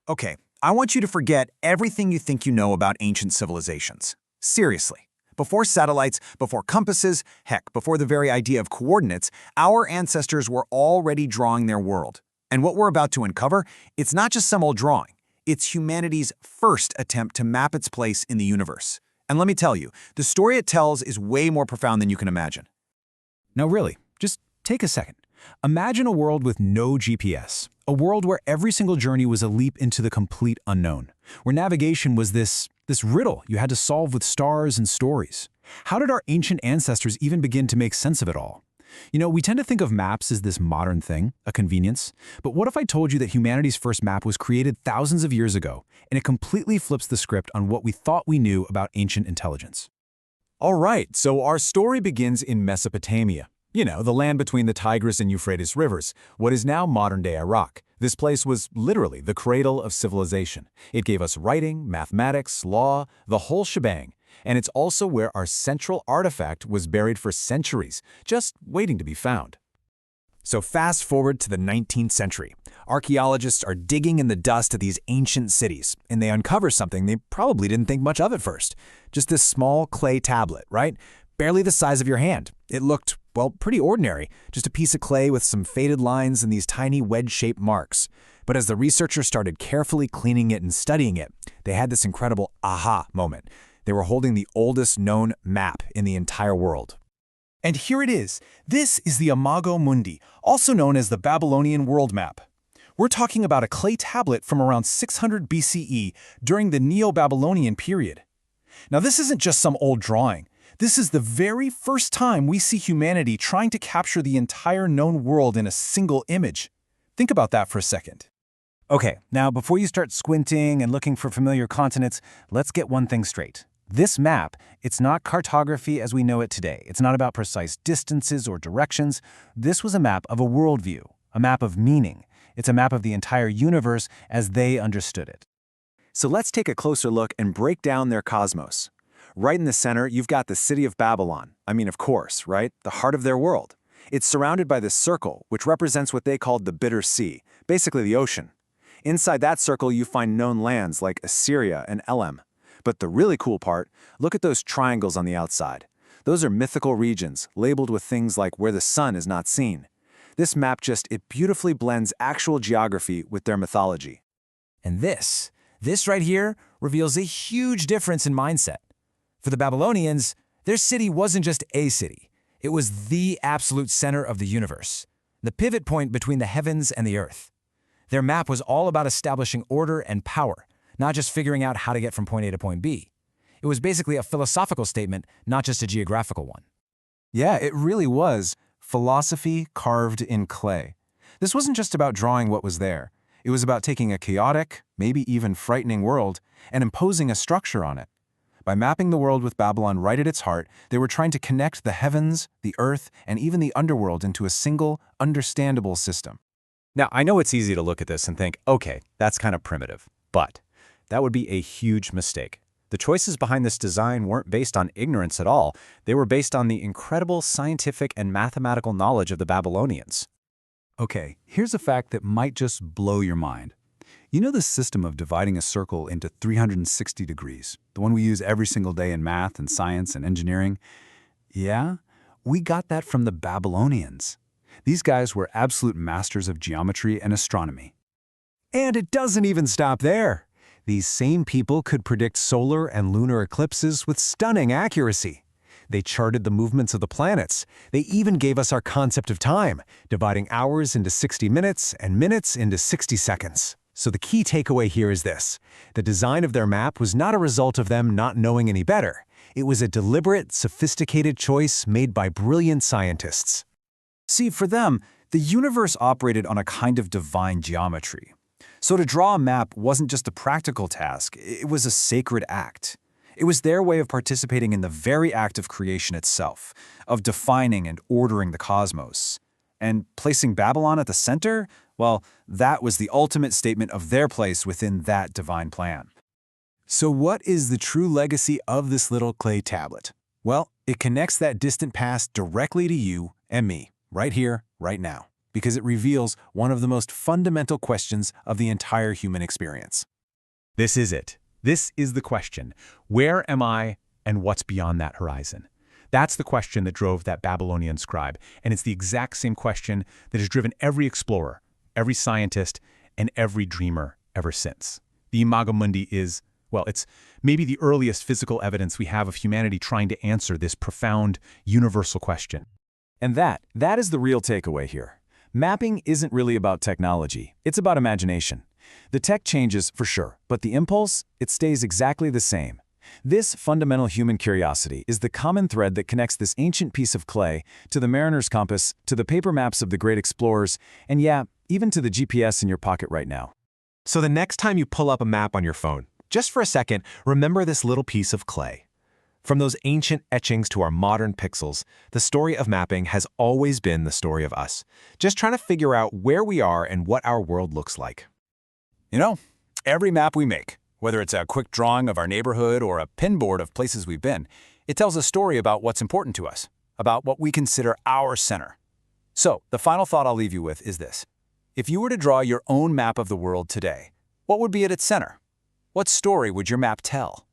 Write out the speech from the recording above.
Okay, I want you to forget everything you think you know about ancient civilizations. Seriously. Before satellites, before compasses, heck, before the very idea of coordinates, our ancestors were already drawing their world. And what we're about to uncover, it's not just some old drawing. It's humanity's first attempt to map its place in the universe. And let me tell you, the story it tells is way more profound than you can imagine. Now really, just take a second. Imagine a world with no GPS, a world where every single journey was a leap into the complete unknown, where navigation was this riddle you had to solve with stars and stories. How did our ancient ancestors even begin to make sense of it all? You know, we tend to think of maps as this modern thing, a convenience, but what if I told you that humanity's first map was created thousands of years ago, and it completely flips the script on what we thought we knew about ancient intelligence? All right, so our story begins in Mesopotamia. You know, the land between the Tigris and Euphrates rivers, what is now modern-day Iraq. This place was literally the cradle of civilization. It gave us writing, mathematics, law, the whole shebang. And it's also where our central artifact was buried for centuries, just waiting to be found. So fast forward to the 19th century. Archaeologists are digging in the dust of these ancient cities, and they uncover something they probably didn't think much of at first. Just this small clay tablet, right? Barely the size of your hand. It looked, well, pretty ordinary, just a piece of clay with some faded lines and these tiny wedge-shaped marks. But as the researchers started carefully cleaning it and studying it, they had this incredible aha moment. They were holding the oldest known map in the entire world. And here it is. This is the Imago Mundi, also known as the Babylonian World Map. We're talking about a clay tablet from around 600 BCE during the Neo-Babylonian period. Now, this isn't just some old drawing. This is the very first time we see humanity trying to capture the entire known world in a single image. Think about that for a second. Okay, now before you start squinting and looking for familiar continents, let's get one thing straight. This map, it's not cartography as we know it today. It's not about precise distances or directions. This was a map of a worldview, a map of meaning. It's a map of the entire universe as they understood it. So let's take a closer look and break down their cosmos. Right in the center, you've got the city of Babylon. I mean, of course, right? The heart of their world. It's surrounded by this circle, which represents what they called the Bitter Sea, basically the ocean. Inside that circle, you find known lands like Assyria and Elam. But the really cool part, look at those triangles on the outside. Those are mythical regions, labeled with things like where the sun is not seen. This map it beautifully blends actual geography with their mythology. And this right here reveals a huge difference in mindset. For the Babylonians, their city wasn't just a city. It was the absolute center of the universe, the pivot point between the heavens and the earth. Their map was all about establishing order and power, not just figuring out how to get from point A to point B. It was basically a philosophical statement, not just a geographical one. Yeah, it really was philosophy carved in clay. This wasn't just about drawing what was there. It was about taking a chaotic, maybe even frightening world and imposing a structure on it. By mapping the world with Babylon right at its heart, they were trying to connect the heavens, the earth, and even the underworld into a single, understandable system. Now, I know it's easy to look at this and think, okay, that's kind of primitive, but that would be a huge mistake. The choices behind this design weren't based on ignorance at all. They were based on the incredible scientific and mathematical knowledge of the Babylonians. Okay, here's a fact that might just blow your mind. You know the system of dividing a circle into 360 degrees, the one we use every single day in math and science and engineering? Yeah, we got that from the Babylonians. These guys were absolute masters of geometry and astronomy. And it doesn't even stop there. These same people could predict solar and lunar eclipses with stunning accuracy. They charted the movements of the planets. They even gave us our concept of time, dividing hours into 60 minutes and minutes into 60 seconds. So the key takeaway here is this. The design of their map was not a result of them not knowing any better. It was a deliberate, sophisticated choice made by brilliant scientists. See, for them, the universe operated on a kind of divine geometry. So to draw a map wasn't just a practical task, it was a sacred act. It was their way of participating in the very act of creation itself, of defining and ordering the cosmos. And placing Babylon at the center, well, that was the ultimate statement of their place within that divine plan. So what is the true legacy of this little clay tablet? Well, it connects that distant past directly to you and me, right here, right now. because it reveals one of the most fundamental questions of the entire human experience. This is it. This is the question. Where am I and what's beyond that horizon? That's the question that drove that Babylonian scribe, and it's the exact same question that has driven every explorer, every scientist, and every dreamer ever since. The Imago Mundi is, well, it's maybe the earliest physical evidence we have of humanity trying to answer this profound, universal question. And that is the real takeaway here. Mapping isn't really about technology, it's about imagination. The tech changes for sure, but the impulse, it stays exactly the same. This fundamental human curiosity is the common thread that connects this ancient piece of clay to the mariner's compass, to the paper maps of the great explorers, and yeah, even to the GPS in your pocket right now. So the next time you pull up a map on your phone, just for a second, remember this little piece of clay. From those ancient etchings to our modern pixels, the story of mapping has always been the story of us, just trying to figure out where we are and what our world looks like. You know, every map we make, whether it's a quick drawing of our neighborhood or a pinboard of places we've been, it tells a story about what's important to us, about what we consider our center. So, the final thought I'll leave you with is this. If you were to draw your own map of the world today, what would be at its center? What story would your map tell?